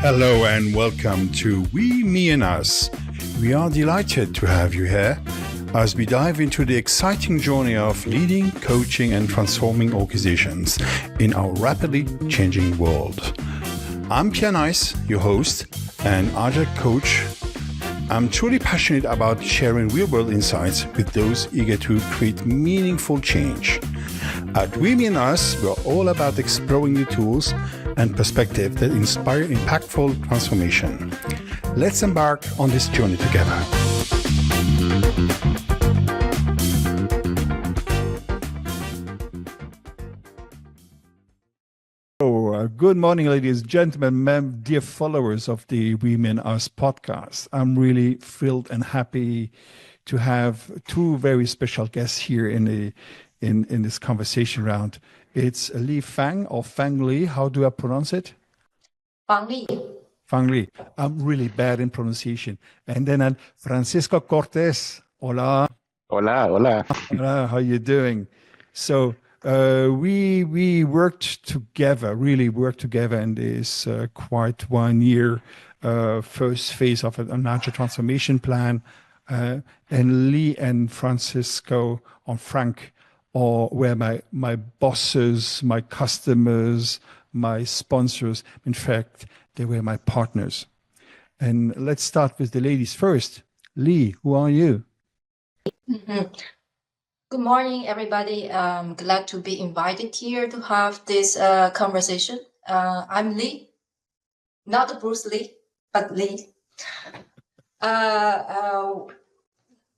Hello and welcome to We, Me and Us. We are delighted to have you here as we dive into the exciting journey of leading, coaching and transforming organizations in our rapidly changing world. I'm Pierre Neis, your host and Agile coach. I'm truly passionate about sharing real-world insights with those eager to create meaningful change. At We, Me and Us, we're all about exploring new tools and perspectives that inspire impactful transformation. Let's embark on this journey together. Good morning, ladies and gentlemen, dear followers of the We, Me and Us podcast. I'm really thrilled and happy to have two very special guests here in this conversation round. It's Li Fang or Fang Li. How do I pronounce it? Fang Li. Fang Li. I'm really bad in pronunciation. And then Francisco Cortes. Hola. Hola, hola. Hola, how you doing? So we worked together in this quite 1 year first phase of an Agile transformation plan. And Li and Francisco or Frank were my bosses, my customers, my sponsors. In fact, they were my partners. And let's start with the ladies first. Li, who are you? Mm-hmm. Good morning, everybody. I'm glad to be invited here to have this conversation. I'm Li, not Bruce Lee, but Li.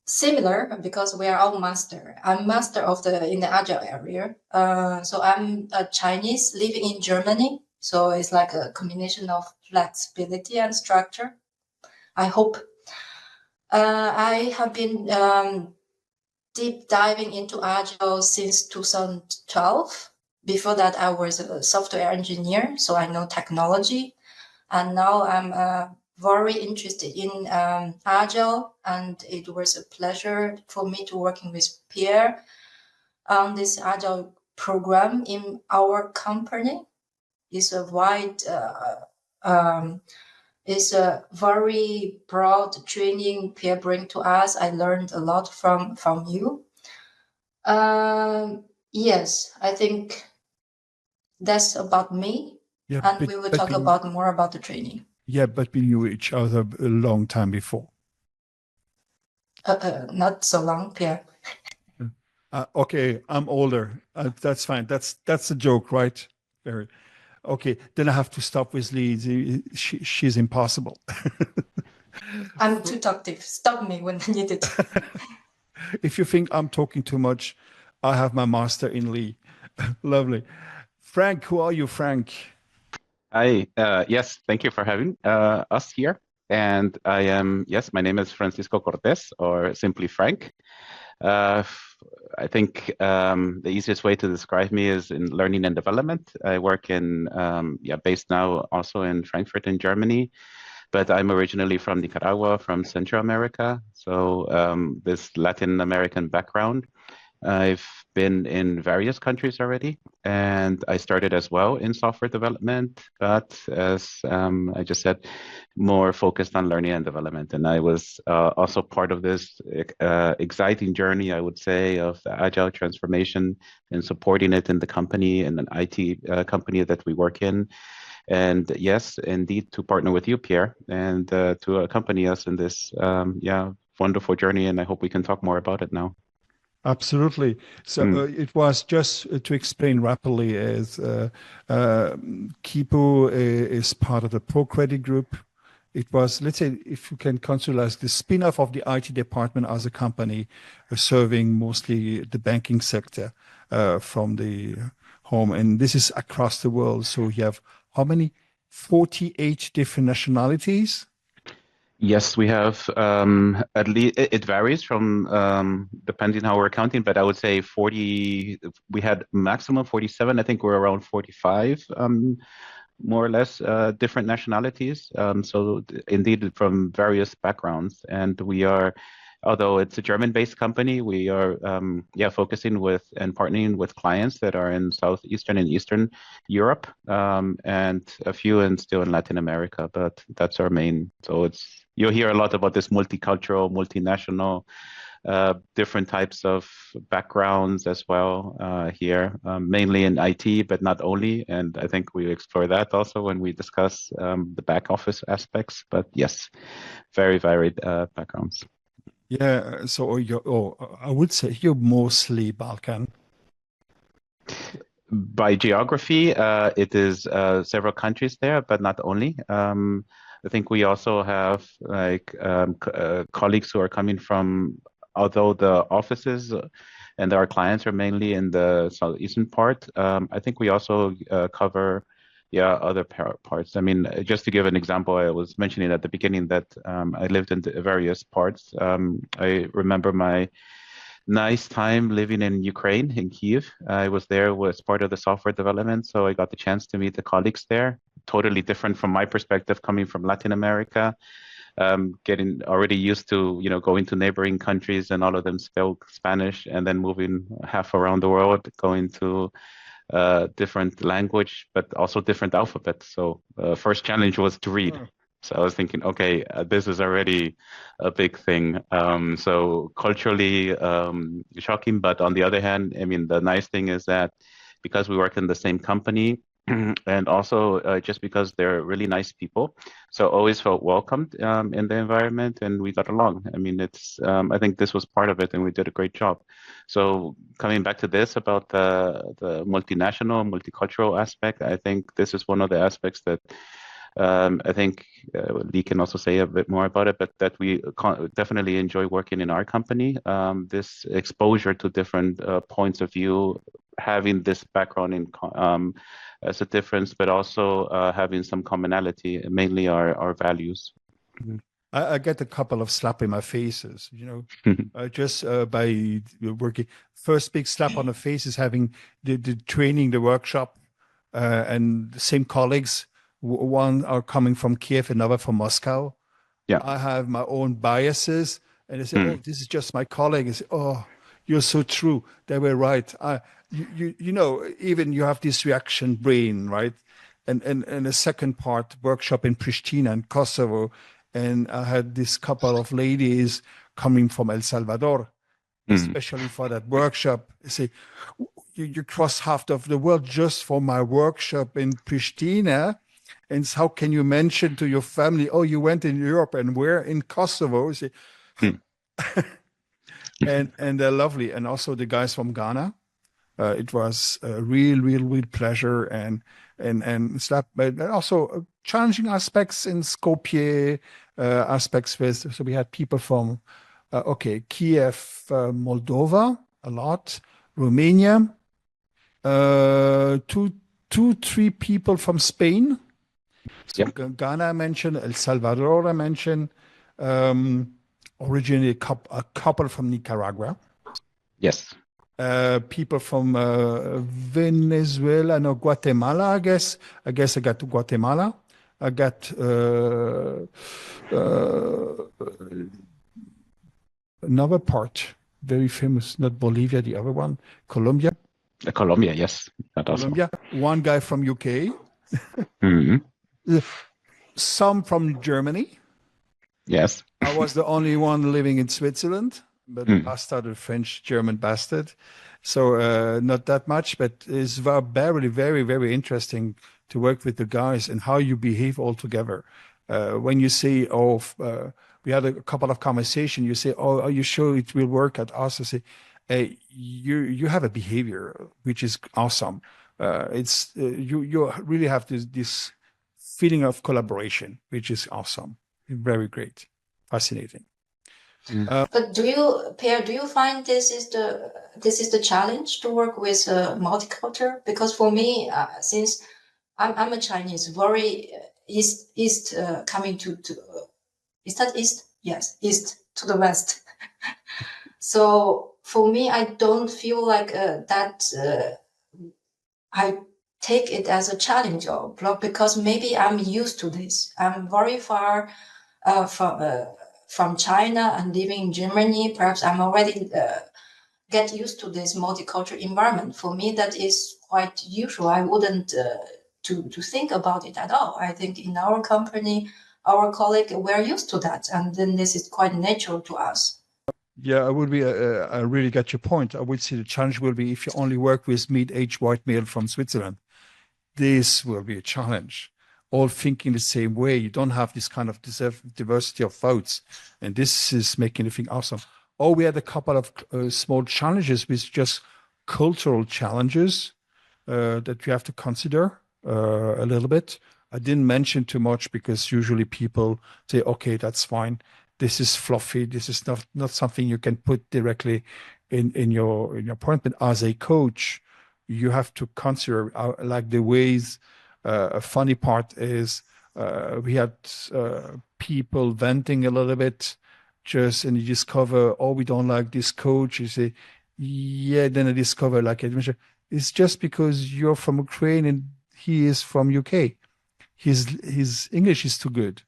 Similar because we are all master. I'm master in the Agile area. So I'm a Chinese living in Germany. So it's like a combination of flexibility and structure. I hope. I have been deep diving into Agile since 2012. Before that, I was a software engineer, so I know technology. And now I'm very interested in Agile, and it was a pleasure for me to working with Pierre on this Agile program in our company. It's a wide, it's a very broad training Pierre bring to us. I learned a lot from you. Yes, I think that's about me, and we will talk about more about the training. Yeah, but we knew each other a long time before. Not so long, Pierre. Okay, I'm older. That's fine. That's a joke, right? Very. Okay, then I have to stop with Lee. She's impossible. I'm too talkative. Stop me when needed. If you think I'm talking too much, I have my master in Lee. Lovely. Frank, who are you, Frank? Hi, yes, thank you for having us here. And my name is Francisco Cortes, or simply Frank. I think the easiest way to describe me is in learning and development. I work based now also in Frankfurt in Germany, but I'm originally from Nicaragua, from Central America. So this Latin American background. I've been in various countries already, and I started as well in software development, but as I just said, more focused on learning and development. And I was also part of this exciting journey, I would say, of the Agile transformation and supporting it in the company, in an IT company that we work in. And yes, indeed, to partner with you, Pierre, and to accompany us in this wonderful journey. And I hope we can talk more about it now. Absolutely. So it was just to explain rapidly as Kipo is part of the Pro Credit Group. It was, let's say, if you can consider as the spin-off of the IT department as a company serving mostly the banking sector from the home. And this is across the world. So you have how many? 48 different nationalities? Yes, we have at least, it varies from depending how we're counting, but I would say 40, we had maximum 47. I think we're around 45, more or less different nationalities. So indeed from various backgrounds. And we are although it's a German-based company, we are focusing with and partnering with clients that are in Southeastern and Eastern Europe, and a few still in Latin America, but that's our main. So you'll hear a lot about this multicultural, multinational, different types of backgrounds as well here, mainly in IT, but not only. And I think we explore that also when we discuss the back office aspects. But yes, very varied backgrounds. Yeah, so I would say you're mostly Balkan. By geography, it is several countries there, but not only. I think we also have like colleagues who are coming from, although the offices and our clients are mainly in the southeastern part. I think we also cover other parts. I mean, just to give an example, I was mentioning at the beginning that I lived in various parts. I remember my nice time living in Ukraine, in Kyiv. I was there as part of the software development, so I got the chance to meet the colleagues there. Totally different from my perspective, coming from Latin America, getting already used to going to neighboring countries and all of them spoke Spanish, and then moving half around the world, going to different language, but also different alphabets. So first challenge was to read. So I was thinking, okay, this is already a big thing. So culturally shocking, but on the other hand, I mean, the nice thing is that because we work in the same company, and also just because they're really nice people, so always felt welcomed in the environment, and we got along. I mean, it's I think this was part of it, and we did a great job. So coming back to this about the multinational, multicultural aspect, I think this is one of the aspects that I think Li can also say a bit more about it, but that we definitely enjoy working in our company. This exposure to different points of view, having this background in as a difference, but also having some commonality, mainly our values. I get a couple of slap in my faces, just by working. First big slap on the face is having the training, the workshop, and the same colleagues. One are coming from Kiev, another from Moscow. Yeah. I have my own biases, and they say, "Oh, this is just my colleague." I say, "Oh, you're so true. They were right." Even you have this reaction brain, right? And the second part, workshop in Pristina and Kosovo, and I had this couple of ladies coming from El Salvador, especially for that workshop. They say, you cross half of the world just for my workshop in Pristina. And how can you mention to your family, oh, you went in Europe and we're in Kosovo? Say, and they're lovely. And also the guys from Ghana. It was a real pleasure and stuff, but also challenging aspects in Skopje, aspects with, so we had people from, Kiev, Moldova, a lot, Romania, 3 people from Spain. So Ghana I mentioned, El Salvador I mentioned, originally a couple from Nicaragua. Yes. People from Venezuela, no, Guatemala, I guess. I got to Guatemala. I got another part, very famous, not Bolivia, the other one, Colombia. Colombia, yes. Colombia. One guy from UK. Some from Germany. Yes. I was the only one living in Switzerland, but the bastard, the French-German bastard. So not that much, but it's very, very, very interesting to work with the guys and how you behave all together. When you say, we had a couple of conversations, you say, oh, are you sure it will work at us? I say, you have a behavior which is awesome. You really have this feeling of collaboration, which is awesome. Very great. Fascinating. But Pierre, do you find this is the challenge to work with multicultural? Because for me, since I'm a Chinese, very east coming to is that east? Yes, east to the west. So for me, I don't feel like that. I take it as a challenge or block because maybe I'm used to this. I'm very far from China and living in Germany, perhaps I'm already get used to this multicultural environment. For me, that is quite usual. I wouldn't to think about it at all. I think in our company, our colleague, we're used to that, and then this is quite natural to us. Yeah, I really get your point. I would say the challenge will be if you only work with mid-aged white male from Switzerland, this will be a challenge. All thinking the same way. You don't have this kind of diversity of thoughts. And this is making the thing awesome. Or we had a couple of small challenges with just cultural challenges that we have to consider a little bit. I didn't mention too much because usually people say, okay, that's fine. This is fluffy. This is not something you can put directly in your appointment. As a coach, you have to consider like the ways. A funny part is we had people venting a little bit, and you discover, oh, we don't like this coach. You say, yeah. Then I discover, like I mentioned, it's just because you're from Ukraine and he is from UK. His English is too good,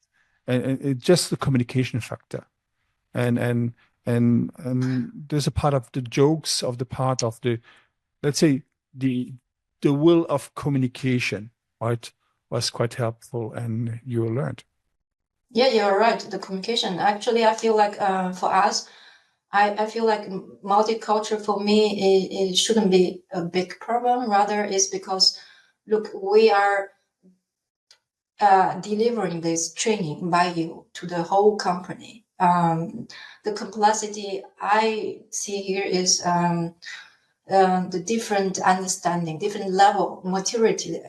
and it's just the communication factor, and there's a part of the jokes of the part of the, let's say, the will of communication, right, was quite helpful, and you learned. Yeah, you're right. The communication. Actually, I feel like for us, I feel like multicultural for me it shouldn't be a big problem. Rather, it's because look, we are delivering this training by you to the whole company. The complexity I see here is the different understanding, different level maturity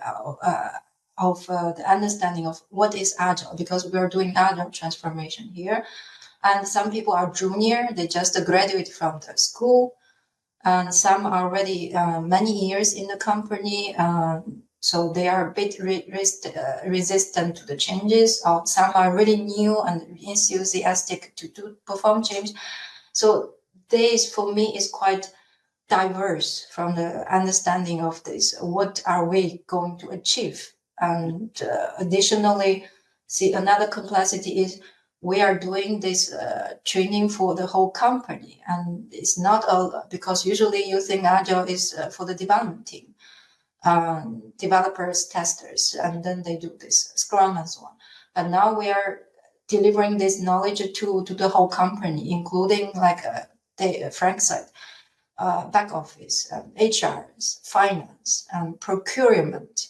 of the understanding of what is Agile, because we are doing Agile transformation here. And some people are junior, they just graduate from the school. And some are already many years in the company. So they are a bit resistant to the changes. Some are really new and enthusiastic to perform change. So this, for me, is quite diverse from the understanding of this. What are we going to achieve? And additionally, see, another complexity is we are doing this training for the whole company. And it's not all, because usually you think Agile is for the development team. Developers, testers, and then they do this Scrum and so on. But now we are delivering this knowledge to the whole company, including, like Frank said, back office, HR, finance, and procurement.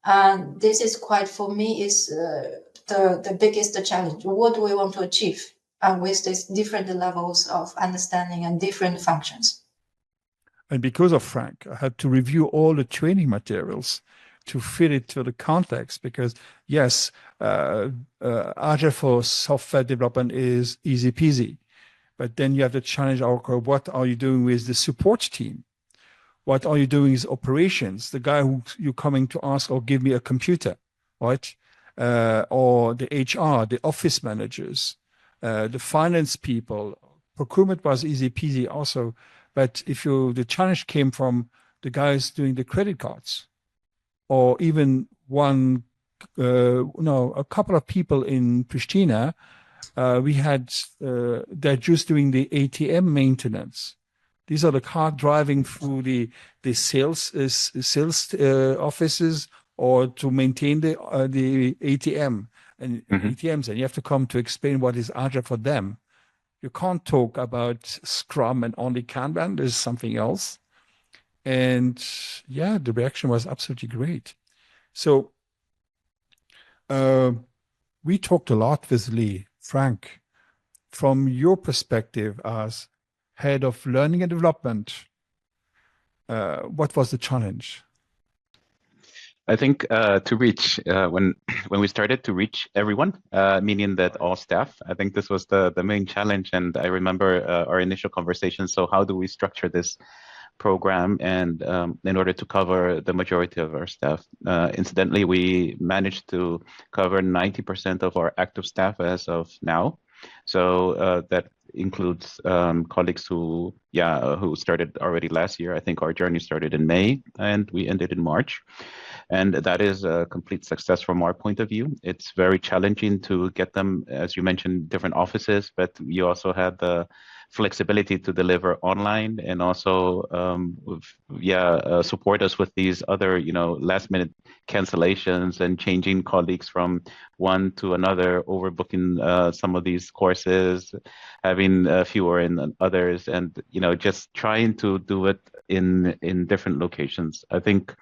And this is quite, for me, is the biggest challenge. What do we want to achieve with these different levels of understanding and different functions? And because of Frank, I had to review all the training materials to fit it to the context. Because yes, Agile for software development is easy peasy, but then you have to challenge, what are you doing with the support team? What are you doing with operations? The guy who you're coming to ask, or give me a computer, right? Or the HR, the office managers, the finance people. Procurement was easy peasy also. But the challenge came from the guys doing the credit cards, or even a couple of people in Pristina. We had, they're just doing the ATM maintenance. These are the car driving through the sales offices, or to maintain the ATM and ATMs, and you have to come to explain what is Agile for them. You can't talk about Scrum and only Kanban. There's something else. And yeah, the reaction was absolutely great. So we talked a lot with Li. Frank, from your perspective as head of learning and development, what was the challenge? I think to reach when we started to reach everyone, meaning that all staff, I think this was the main challenge. And I remember our initial conversation. So how do we structure this program, and in order to cover the majority of our staff? Incidentally, we managed to cover 90% of our active staff as of now. So that includes colleagues who started already last year. I think our journey started in May and we ended in March. And that is a complete success from our point of view. It's very challenging to get them, as you mentioned, different offices, but you also had the flexibility to deliver online and also support us with these other last minute cancellations and changing colleagues from one to another, overbooking some of these courses, having fewer in others, and just trying to do it in different locations. I think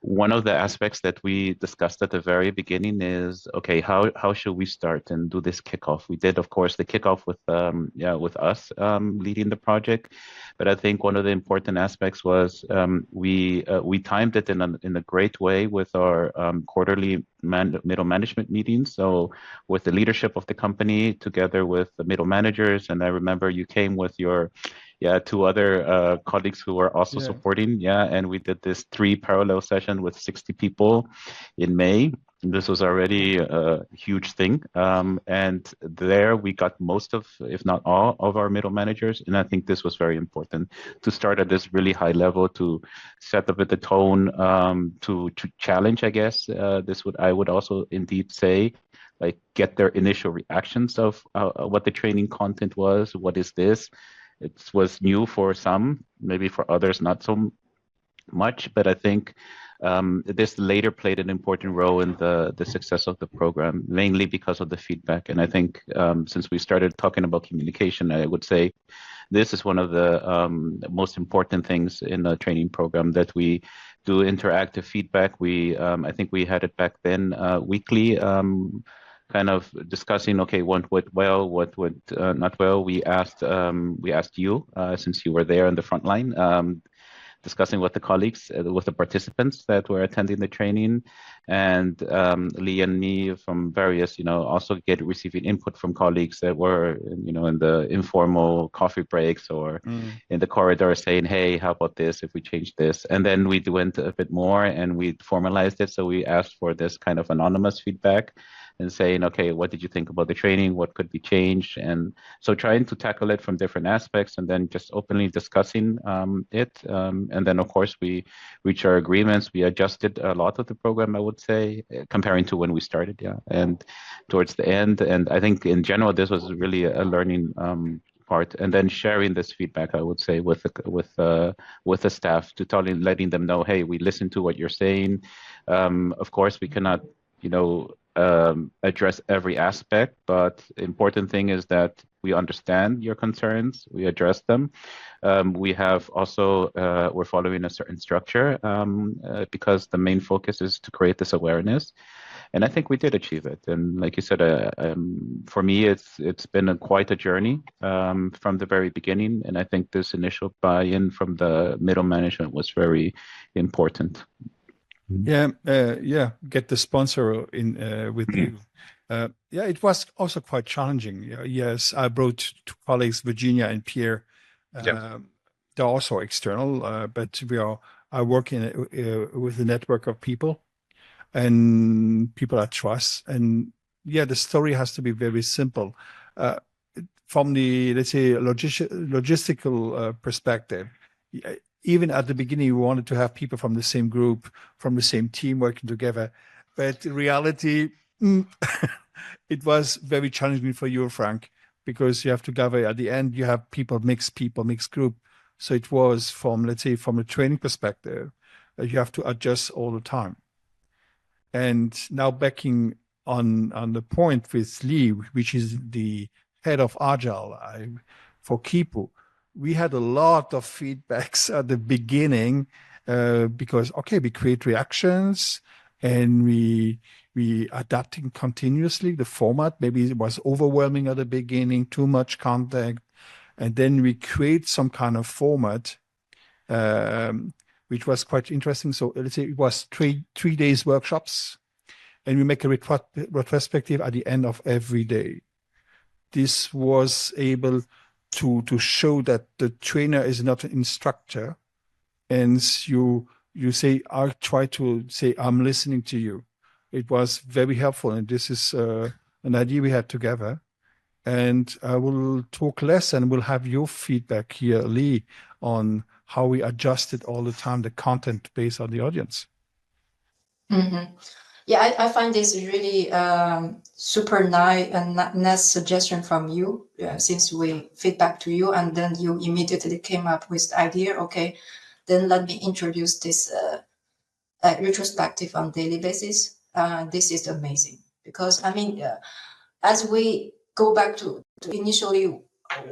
one of the aspects that we discussed at the very beginning is, okay, how should we start and do this kickoff? We did, of course, the kickoff with us leading the project, but I think one of the important aspects was we timed it in a great way with our quarterly middle management meetings. So with the leadership of the company together with the middle managers, and I remember you came with your two other colleagues who were also supporting. And we did this 3 parallel session with 60 people in May. This was already a huge thing. And there we got most of, if not all, of our middle managers. And I think this was very important to start at this really high level, to set up the tone, to challenge, I guess. I would also indeed say, like, get their initial reactions of what the training content was. What is this? It was new for some, maybe for others not so much, but I think this later played an important role in the success of the program, mainly because of the feedback. And I think since we started talking about communication, I would say this is one of the most important things in the training program, that we do interactive feedback. I think we had it back then weekly, kind of discussing, okay, what went well, what went not well. We asked you, since you were there in the front line, discussing with the colleagues, with the participants that were attending the training, and Li and me from various, also receiving input from colleagues that were, in the informal coffee breaks or in the corridor, saying, hey, how about this if we change this? And then we went a bit more and we formalized it. So we asked for this kind of anonymous feedback and saying, okay, what did you think about the training? What could be changed? And so trying to tackle it from different aspects and then just openly discussing it. And then, of course, we reached our agreements. We adjusted a lot of the program, I would say, comparing to when we started, and towards the end. And I think in general, this was really a learning part, and then sharing this feedback, I would say, with the staff, to letting them know, hey, we listen to what you're saying. Of course, we cannot, address every aspect, but the important thing is that we understand your concerns, we address them. We have also, we're following a certain structure because the main focus is to create this awareness. And I think we did achieve it. And like you said, for me, it's been quite a journey from the very beginning. And I think this initial buy-in from the middle management was very important. Get the sponsor in with you. It was also quite challenging. Yes, I brought 2 colleagues, Virginia and Pierre. They're also external, but I work with a network of people and people I trust. And the story has to be very simple. From the, let's say, logistical perspective, even at the beginning, we wanted to have people from the same group, from the same team working together. But in reality, it was very challenging for you, Frank, because you have to gather at the end, you have mixed group. So it was from a training perspective, you have to adjust all the time. And now backing on the point with Li, which is the head of Agile for Kipu, we had a lot of feedbacks at the beginning because, we create reactions and we adapting continuously the format. Maybe it was overwhelming at the beginning, too much content. And then we create some kind of format, which was quite interesting. So let's say it was three days workshops, and we make a retrospective at the end of every day. This was able to show that the trainer is not an instructor, and you say, I try to say, I'm listening to you. It was very helpful, and this is an idea we had together. And I will talk less and we'll have your feedback here, Li, on how we adjusted all the time the content based on the audience. Mm-hmm. Yeah, I find this really super nice and nice suggestion from you, since we feedback to you and then you immediately came up with the idea, okay, then let me introduce this retrospective on daily basis. This is amazing because, I mean, as we go back to initially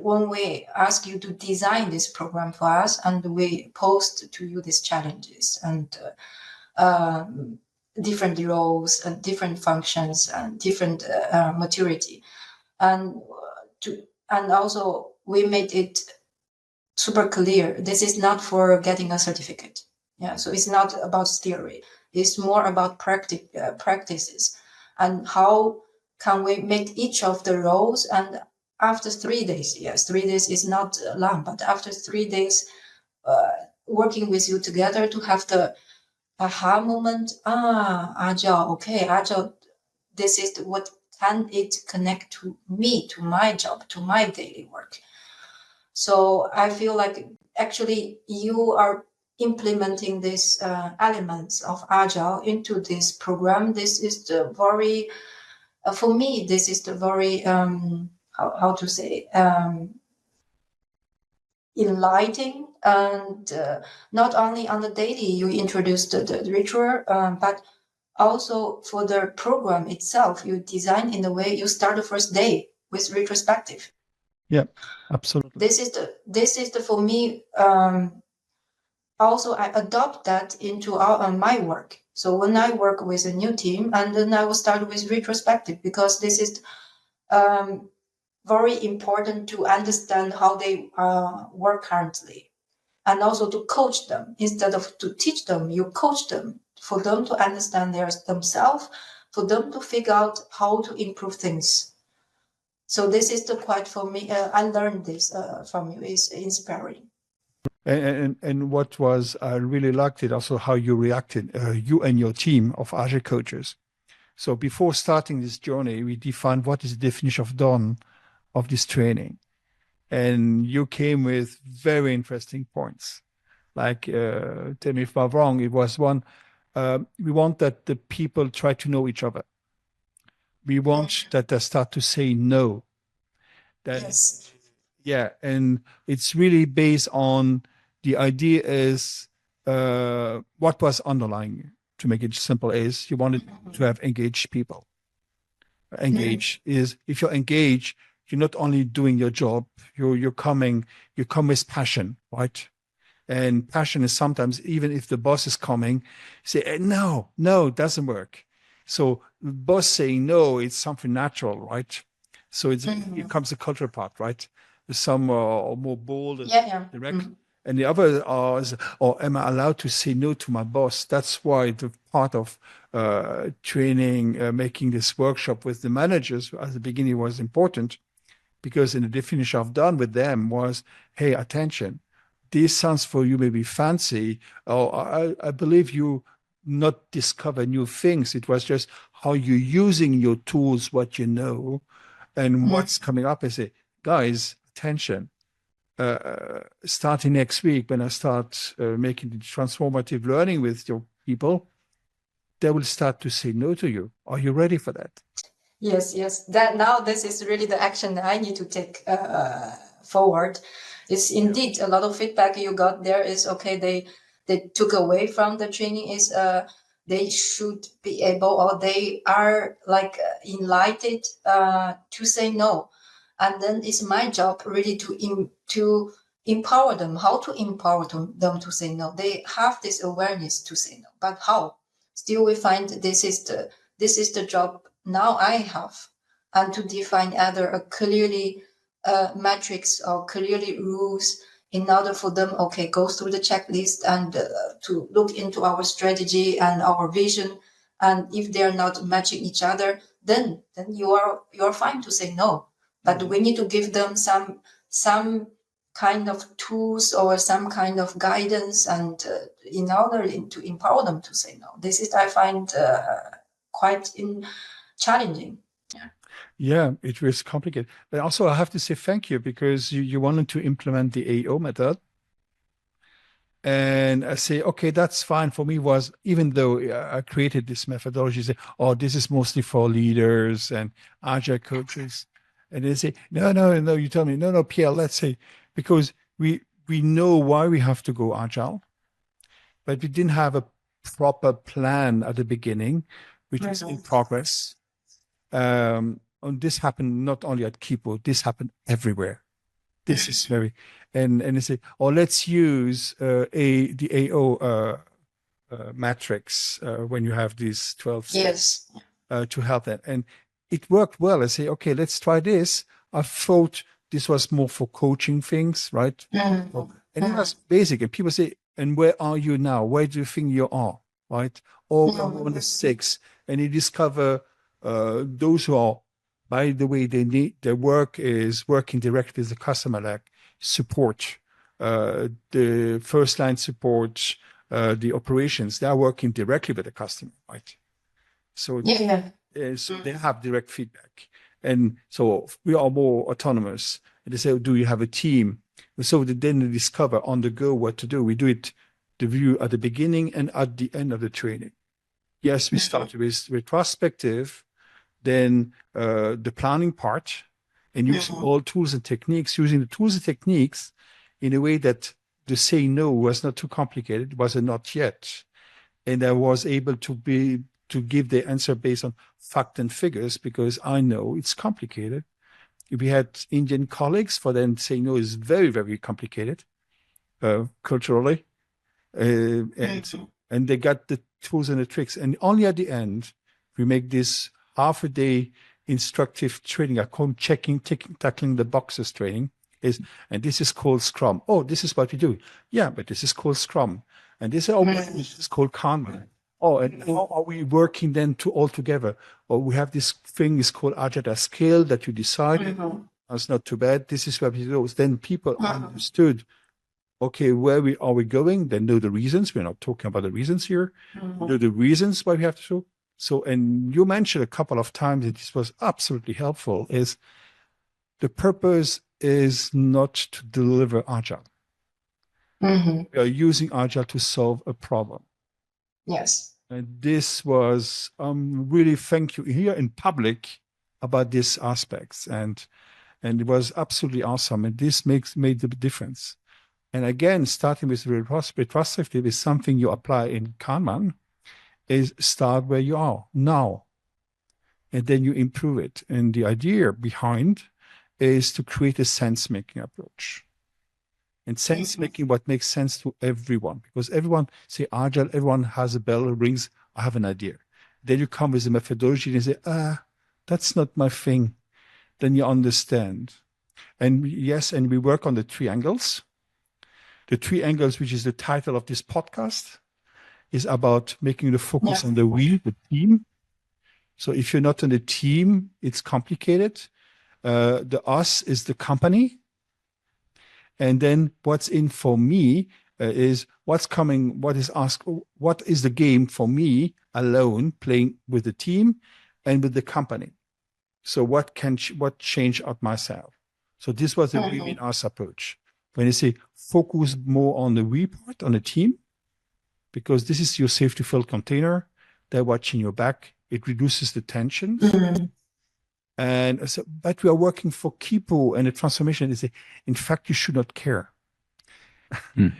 when we ask you to design this program for us and we post to you these challenges and different roles and different functions and different maturity, and also we made it super clear. This is not for getting a certificate. Yeah, so it's not about theory. It's more about practices and how can we make each of the roles. And after 3 days, yes, 3 days is not long, but after 3 days working with you together to have the aha moment. Agile, okay, Agile, this is what can it connect to me, to my job, to my daily work. So I feel like actually you are implementing these elements of Agile into this program. This is the very, for me, this is the very, how to say, enlightening. And not only on the daily, you introduced the ritual, but also for the program itself, you design in the way you start the first day with retrospective. Yeah, absolutely. This is the for me. Also, I adopt that into my work. So when I work with a new team, and then I will start with retrospective because this is very important to understand how they work currently, and also to coach them instead of to teach them. You coach them for them to understand themselves, for them to figure out how to improve things. So this is the quite for me. I learned this from you. Is inspiring. And what was, I really liked it also how you reacted, you and your team of Agile coaches. So before starting this journey, we defined what is the definition of done of this training. And you came with very interesting points. Like, tell me if I'm wrong, it was one, we want that the people try to know each other. We want that they start to say no. That, Yes. yeah, and it's really based on the idea is what was underlying, to make it simple, is you wanted to have engaged people. Engage is if you're engaged, you're not only doing your job, you come with passion, right? And passion is sometimes, even if the boss is coming, say, no, it doesn't work. So the boss saying no, it's something natural, right? So it comes the cultural part, right? Some are more bold and direct. And the other is, am I allowed to say no to my boss? That's why the part of training, making this workshop with the managers at the beginning was important, because in the definition I've done with them was, hey, attention, this sounds for you maybe fancy, or I believe you not discover new things. It was just how you're using your tools, what you know, and what's coming up. I say, guys, attention. Starting next week, when I start making the transformative learning with your people, they will start to say no to you. Are you ready for that? Yes. That now this is really the action I need to take forward. It's indeed a lot of feedback you got there is okay. They took away from the training is they should be able, or they are like enlightened to say no, and then it's my job really to empower them. How to empower them to say no? They have this awareness to say no, but how? Still, we find this is the job now I have, and to define either a clearly metrics or clearly rules in order for them, okay, go through the checklist and to look into our strategy and our vision. And if they're not matching each other, then you're fine to say no. But we need to give them some kind of tools or some kind of guidance, and in order to empower them to say no. This is I find quite challenging. Yeah, it was complicated. But also, I have to say thank you because you wanted to implement the AO method. And I say, okay, that's fine for me. Was even though I created this methodology, say, oh, this is mostly for leaders and agile coaches. And they say, no, you tell me, no, Pierre, let's say, because we know why we have to go agile, but we didn't have a proper plan at the beginning, which is in progress. And this happened not only at Kipo, this happened everywhere. This is very, and they say, oh, let's use the AO matrix when you have these 12 steps to help that. And it worked well. I say, okay, let's try this. I thought this was more for coaching things, right? And it was basic. And people say, and where are you now? Where do you think you are, right? Or on the 6. And you discover those who are, by the way, they need their work is working directly with the customer, like support, the first line support, the operations. They are working directly with the customer, right? So so they have direct feedback, and so we are more autonomous. And they say, "Do you have a team?" So then they discover on the go what to do. We do it, the view at the beginning and at the end of the training. Yes, we started with retrospective. Then the planning part, and using all tools and techniques, using the tools and techniques in a way that the say no was not too complicated, it was a not yet. And I was able to give the answer based on fact and figures because I know it's complicated. We had Indian colleagues, for them saying no is very, very complicated culturally. And they got the tools and the tricks. And only at the end, we make this half a day instructive training. I call tackling the boxes training and this is called Scrum. Oh, this is what we do. Yeah, but this is called Scrum. And this is called Kanban. Oh, and how are we working then all together? Or we have this thing is called Agile Scale that you decide. That's not too bad. This is what we do. Then people understood, okay, where are we going? They know the reasons. We're not talking about the reasons here. Know the reasons why we have to do. So, and you mentioned a couple of times that this was absolutely helpful, is the purpose is not to deliver Agile. We are using Agile to solve a problem. Yes. And this was really thank you here in public about these aspects. And it was absolutely awesome. And this made the difference. And again, starting with retrospective is something you apply in Kanban. Is start where you are now, and then you improve it. And the idea behind is to create a sense-making approach. And sense-making, what makes sense to everyone, because everyone say Agile, everyone has a bell rings. I have an idea. Then you come with a methodology and you say, that's not my thing. Then you understand. And yes, and we work on the 3 angles. The 3 angles, which is the title of this podcast, is about making the focus on the we, the team. So if you're not on the team, it's complicated. The us is the company. And then what's in for me is what's coming, what is the game for me alone playing with the team and with the company. So what change at myself? So this was the we in us approach. When you say focus more on the we part, on the team, because this is your safety field container. They're watching your back. It reduces the tension. And so, but we are working for Kipo and the transformation. They say, in fact, you should not care.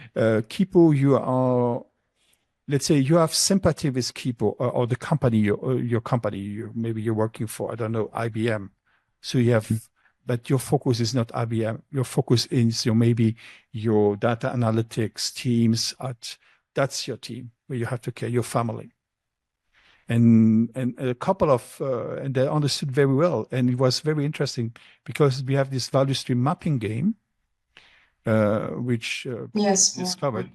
Kipo, you are, let's say you have sympathy with Kipo or the company, your company, maybe you're working for, I don't know, IBM. So you have, but your focus is not IBM. Your focus is maybe your data analytics teams that's your team where you have to care, your family. And a couple of, and they understood very well. And it was very interesting because we have this value stream mapping game, which discovered.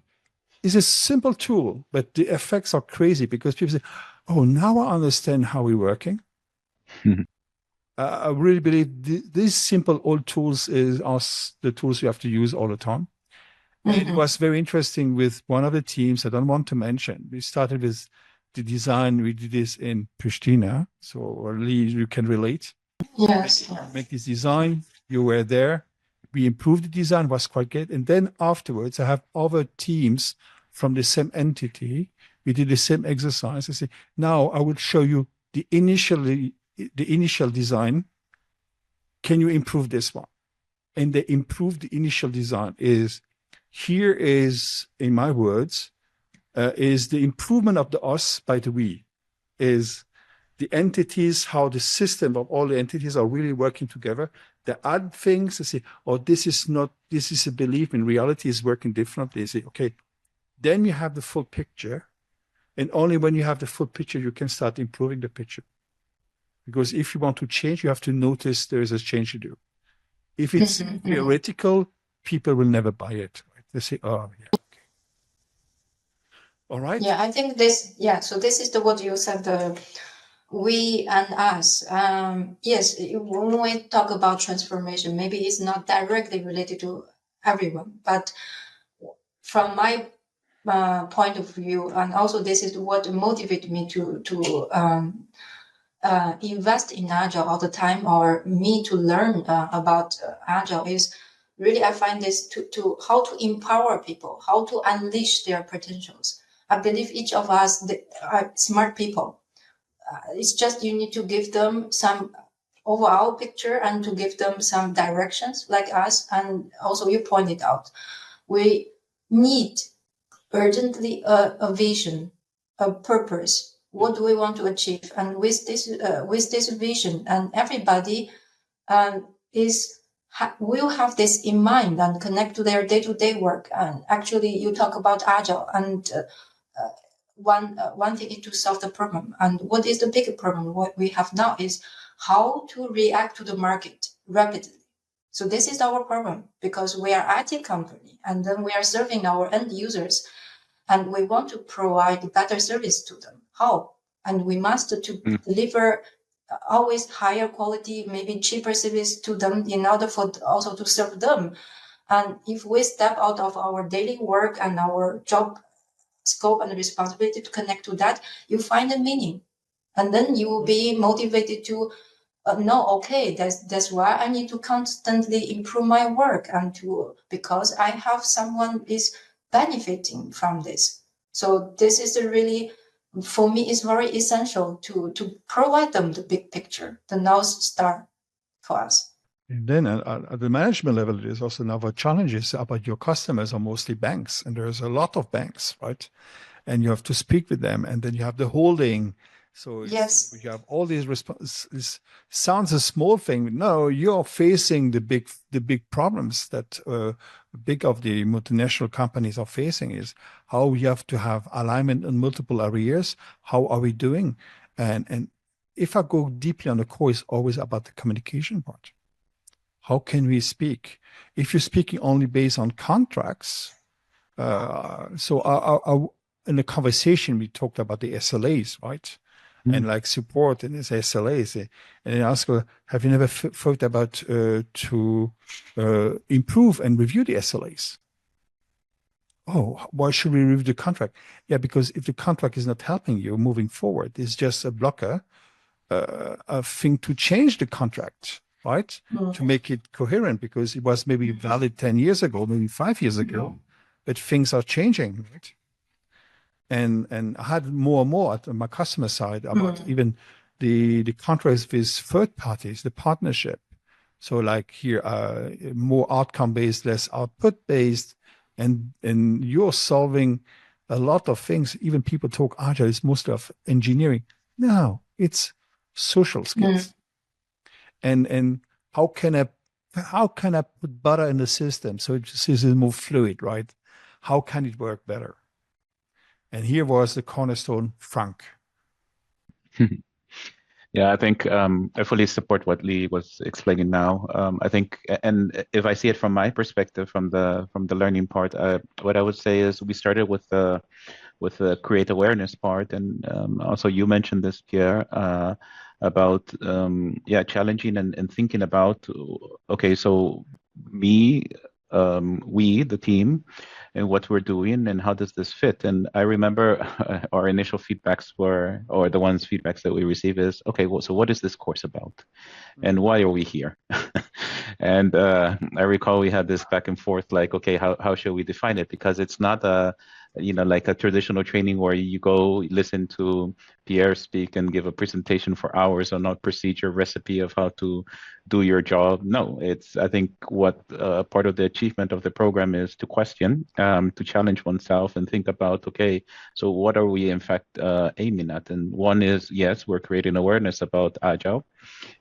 It's a simple tool, but the effects are crazy because people say, oh, now I understand how we're working. I really believe these simple old tools are the tools you have to use all the time. It was very interesting with one of the teams I don't want to mention. We started with the design. We did this in Pristina. So Lee, you can relate. Yes. Make this design. You were there. We improved the design, was quite good. And then afterwards, I have other teams from the same entity. We did the same exercise. I say, now I will show you the initial design. Can you improve this one? And they improved the initial design is, here is, in my words, is the improvement of the us by the we, is the entities, how the system of all the entities are really working together. They add things, they say, oh, this is a belief, in reality is working differently. They say, okay, then you have the full picture. And only when you have the full picture, you can start improving the picture. Because if you want to change, you have to notice there is a change to do. If it's theoretical, people will never buy it. Right? They say, oh, yeah, okay. All right. Yeah, I think this, so this is what you said, we and us. Yes, when we talk about transformation, maybe it's not directly related to everyone, but from my point of view, and also this is what motivated me to invest in Agile all the time, or me to learn about Agile, is really I find this to how to empower people, how to unleash their potentials. I believe each of us are smart people. It's just you need to give them some overall picture and to give them some directions, like us. And also you pointed out, we need urgently a vision, a purpose. What do we want to achieve? And with this vision, and everybody will have this in mind and connect to their day-to-day work. And actually, you talk about Agile, and one thing is to solve the problem. And what is the bigger problem? What we have now is how to react to the market rapidly. So this is our problem, because we are IT company, and then we are serving our end users, and we want to provide better service to them. How? And we must deliver always higher quality, maybe cheaper service to them in order for also to serve them. And if we step out of our daily work and our job scope and responsibility to connect to that, you find a meaning. And then you will be motivated to know, okay, that's why I need to constantly improve my work, and because I have someone is benefiting from this. So this is really, for me, is very essential to provide them the big picture, the North Star for us. And then at the management level, there's also another challenges about your customers are mostly banks, and there's a lot of banks, right? And you have to speak with them, and then you have the holding. So yes, you have all these responses. Sounds a small thing. No, you're facing the big problems that big of the multinational companies are facing, is how we have to have alignment in multiple areas. How are we doing? And if I go deeply on the core, it's always about the communication part. How can we speak? If you're speaking only based on contracts, so in the conversation we talked about the SLAs, right? And like support and its SLAs, and then ask her, have you never thought about to improve and review the SLAs? Oh, why should we review the contract? Yeah, because if the contract is not helping you moving forward, it's just a blocker, a thing to change the contract, right? To make it coherent, because it was maybe valid 10 years ago, maybe 5 years ago, but things are changing, right? And I had more and more at my customer side about even the contracts with third parties, the partnership. So like here, more outcome-based, less output-based, and you're solving a lot of things. Even people talk Agile is most of engineering. No, it's social skills. And how can I put butter in the system so it is more fluid, right? How can it work better? And here was the cornerstone, Frank. Yeah, I think I fully support what Li was explaining now. I think, and if I see it from my perspective, from the learning part, what I would say is we started with the create awareness part, and also you mentioned this, Pierre, about challenging and thinking about, okay, so me we, the team, and what we're doing, and how does this fit? And I remember our initial feedbacks were, or the ones feedbacks that we receive is, okay, well, so what is this course about, and why are we here? And I recall we had this back and forth, like, okay, how should we define it? Because it's not a, like a traditional training where you go listen to Pierre speak and give a presentation for hours on a procedure recipe of how to do your job. No, it's, I think what part of the achievement of the program is to question, to challenge oneself and think about, okay, so what are we in fact aiming at? And one is, yes, we're creating awareness about Agile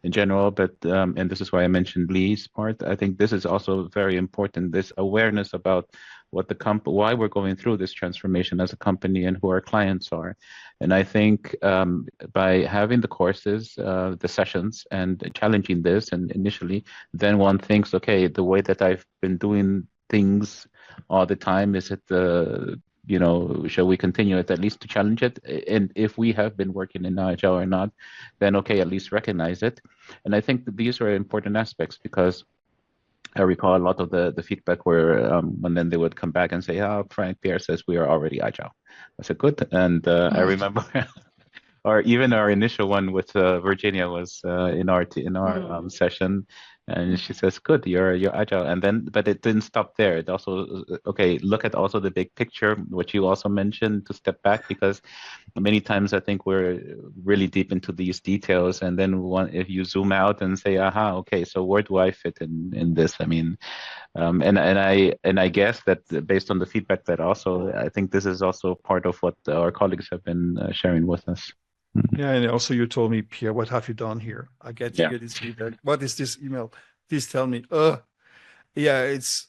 in general, but and this is why I mentioned Li's part. I think this is also very important, this awareness about what the why we're going through this transformation as a company and who our clients are. And I think by having the courses, the sessions, and challenging this, and initially, then one thinks, okay, the way that I've been doing things all the time, is it the, shall we continue it, at least to challenge it? And if we have been working in Agile or not, then okay, at least recognize it. And I think that these are important aspects, because I recall a lot of the feedback where, and then they would come back and say, Frank, Pierre says we are already Agile. I said, good. And I remember, or even our initial one with Virginia was in our session, and she says, good, you're Agile. And then, but it didn't stop there. It also, okay, look at also the big picture, which you also mentioned, to step back, because many times I think we're really deep into these details, and then if you zoom out and say, okay, so where do I fit in this? I mean, and I guess that based on the feedback, that also, I think this is also part of what our colleagues have been sharing with us. Yeah, and also you told me, Pierre, what have you done here? I get here this feedback. What is this email? Please tell me. Yeah, it's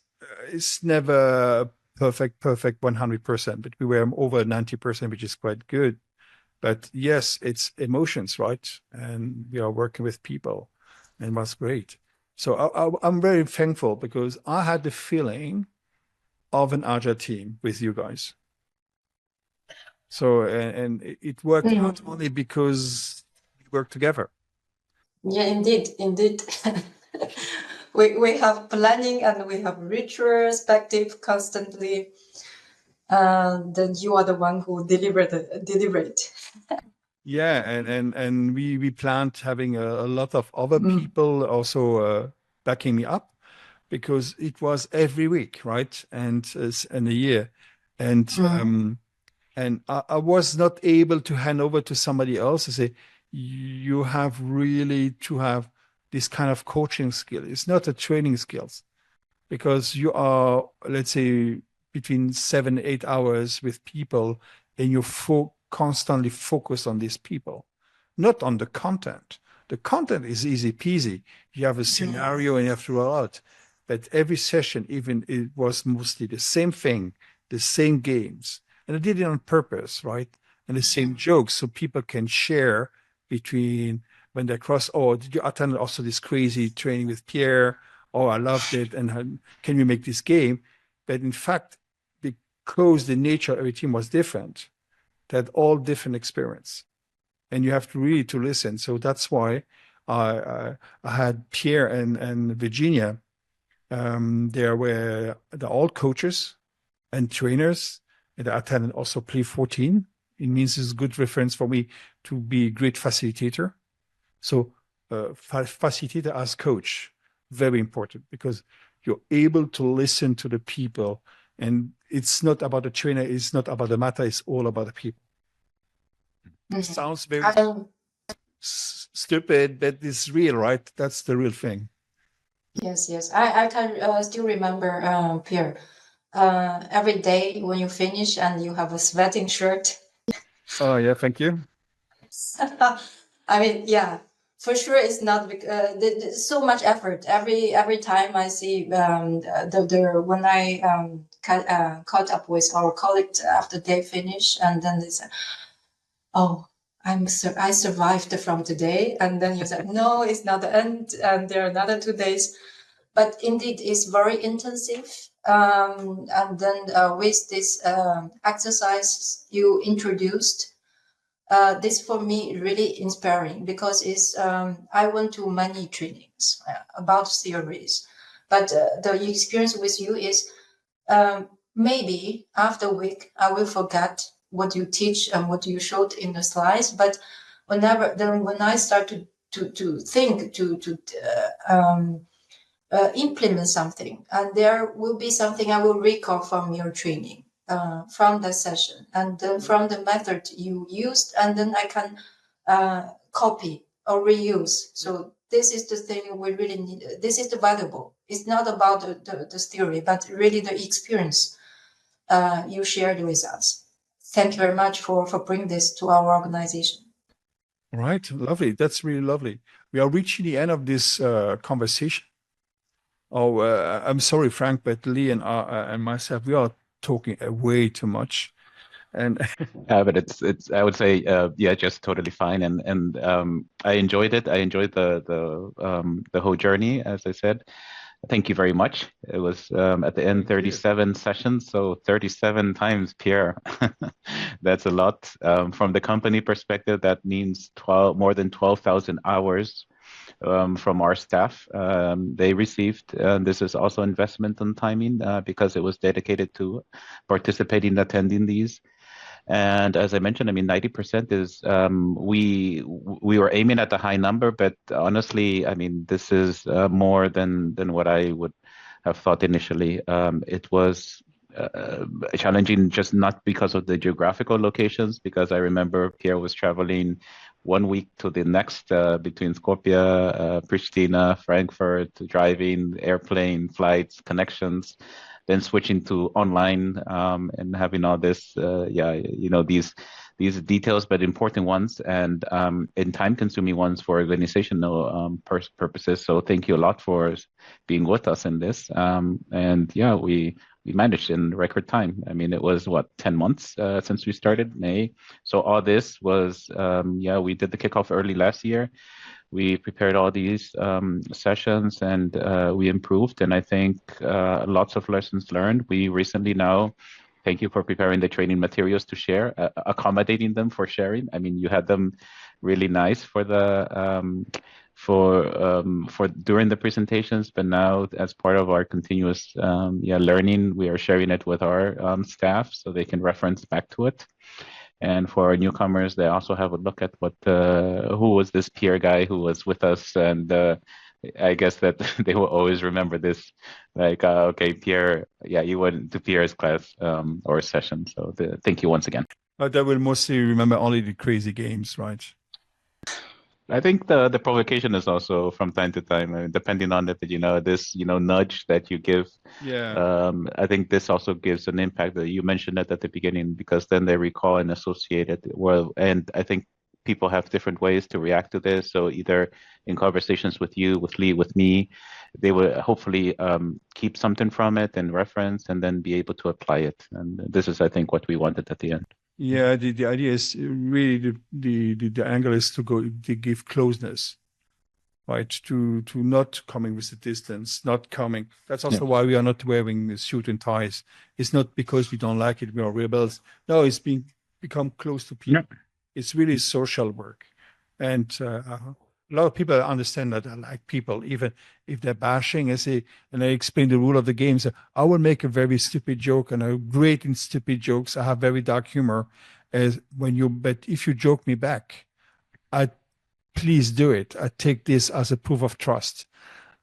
never perfect 100%, but we were over 90%, which is quite good. But yes, it's emotions, right? And we are working with people, and was great. So I'm very thankful, because I had the feeling of an Agile team with you guys. So, and it worked out only because we work together. Yeah, indeed. we have planning, and we have retrospective constantly. Then you are the one who deliver it. Yeah, and we planned having a lot of other people also backing me up, because it was every week, right? And a year, and I was not able to hand over to somebody else and say, you have really to have this kind of coaching skill. It's not a training skills, because you are, let's say, between 7-8 hours with people, and you're constantly focused on these people, not on the content. The content is easy peasy. You have a scenario and you have to roll out. But every session, even, it was mostly the same thing, the same games. And I did it on purpose, right? And the same jokes, so people can share between when they cross, did you attend also this crazy training with Pierre? I loved it. And can we make this game? But in fact, because the nature of every team was different, they had all different experience. And you have to really to listen. So that's why I had Pierre and Virginia. They were all coaches and trainers. And I attended also Play 14. It means it's a good reference for me to be a great facilitator. So facilitator as coach, very important, because you're able to listen to the people, and it's not about the trainer, it's not about the matter, it's all about the people. Sounds very stupid, but it's real, right? That's the real thing. Yes. I can still remember, Pierre, every day when you finish and you have a sweating shirt. Oh, yeah, thank you. I mean, yeah, for sure, it's not there's so much effort every time I see when I caught up with our colleagues after they finish, and then they say, "Oh, I survived from today," and then you said, "No, it's not the end, and there are another 2 days." But indeed, it's very intensive. And then with this exercise you introduced, this for me really inspiring, because it's I went to many trainings about theories, But the experience with you is maybe after a week I will forget what you teach and what you showed in the slides. But when I start to think implement something, and there will be something I will recall from your training, from the session, and then from the method you used, and then I can copy or reuse. So this is the thing we really need. This is the valuable. It's not about the theory, but really the experience you shared with us. Thank you very much for bringing this to our organization. All right, lovely. That's really lovely. We are reaching the end of this conversation. Oh, I'm sorry, Frank, but Li and myself, we are talking way too much. And But it's I would say yeah, just totally fine. And I enjoyed it. I enjoyed the whole journey, as I said. Thank you very much. It was at the end 37 sessions, so 37 times Pierre. That's a lot. From the company perspective, that means more than 12,000 hours from our staff. They received, this is also investment on timing because it was dedicated to participating, attending these. And as I mentioned, I mean, 90% is we were aiming at the high number, but honestly, I mean, this is more than what I would have thought initially. It was challenging just not because of the geographical locations, because I remember Pierre was traveling 1 week to the next between Skopje, Pristina, Frankfurt, driving, airplane, flights, connections, then switching to online and having all this, these details, but important ones and time-consuming ones for organizational purposes. So thank you a lot for being with us in this. And yeah, we managed in record time. I mean, it was 10 months since we started, May. So all this was, we did the kickoff early last year. We prepared all these sessions and we improved. And I think lots of lessons learned. We recently now, thank you for preparing the training materials to share, accommodating them for sharing. I mean, you had them really nice for the for during the presentations, but now as part of our continuous learning, we are sharing it with our staff so they can reference back to it. And for our newcomers, they also have a look at who was this Pierre guy who was with us, and I guess that they will always remember this, like, okay, Pierre, yeah, you went to Pierre's class or session. So thank you once again. But I will mostly remember only the crazy games, right? I think the provocation is also from time to time, depending on it, this, nudge that you give. Yeah. I think this also gives an impact that you mentioned it at the beginning, because then they recall and associate it. Well, and I think people have different ways to react to this. So either in conversations with you, with Li, with me, they will hopefully keep something from it and reference and then be able to apply it. And this is, I think, what we wanted at the end. Yeah, the idea is really the angle is to give closeness, right? To not coming with the distance, not coming. That's also why we are not wearing the suit and ties. It's not because we don't like it, we are rebels. No, it's become close to people. Yeah. It's really social work. And a lot of people understand that I like people, even if they're bashing. And I explain the rule of the game. So I will make a very stupid joke, and I'm great in stupid jokes. I have very dark humor. But if you joke me back, please do it. I take this as a proof of trust.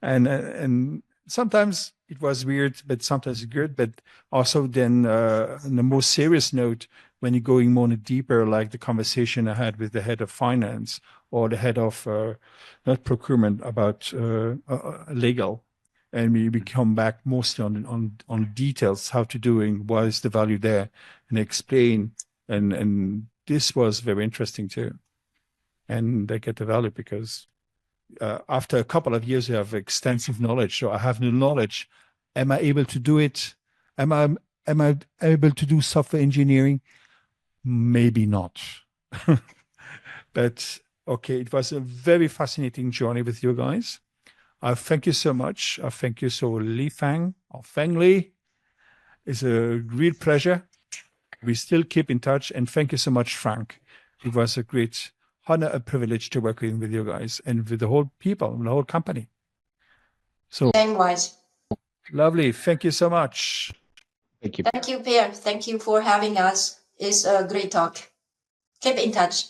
And sometimes it was weird, but sometimes it's good. But also then on the most serious note, when you're going more deeper, like the conversation I had with the head of finance or the head of not procurement about legal, and we come back mostly on details, how to do and what is the value there, and explain. And this was very interesting too. And they get the value because after a couple of years, you have extensive knowledge. So I have new knowledge. Am I able to do it? Am I able to do software engineering? Maybe not. But okay, it was a very fascinating journey with you guys. I thank you so much. I thank you so, Li Fang or Fang Li. It's a real pleasure. We still keep in touch. And thank you so much, Frank. It was a great honor, a privilege to work with you guys and with the whole people, the whole company. So, likewise. Lovely. Thank you so much. Thank you. Thank you, Pierre. Thank you for having us. It's a great talk. Keep in touch.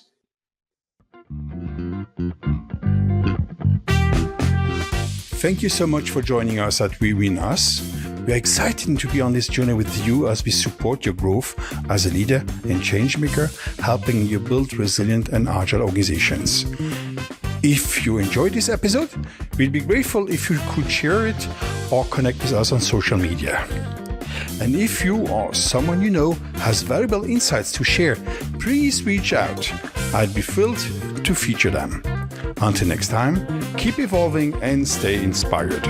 Thank you so much for joining us at We Win Us. We are excited to be on this journey with you as we support your growth as a leader and change maker, helping you build resilient and agile organizations. If you enjoyed this episode, we'd be grateful if you could share it or connect with us on social media. And if you or someone you know has valuable insights to share, please reach out. I'd be thrilled to feature them. Until next time, keep evolving and stay inspired.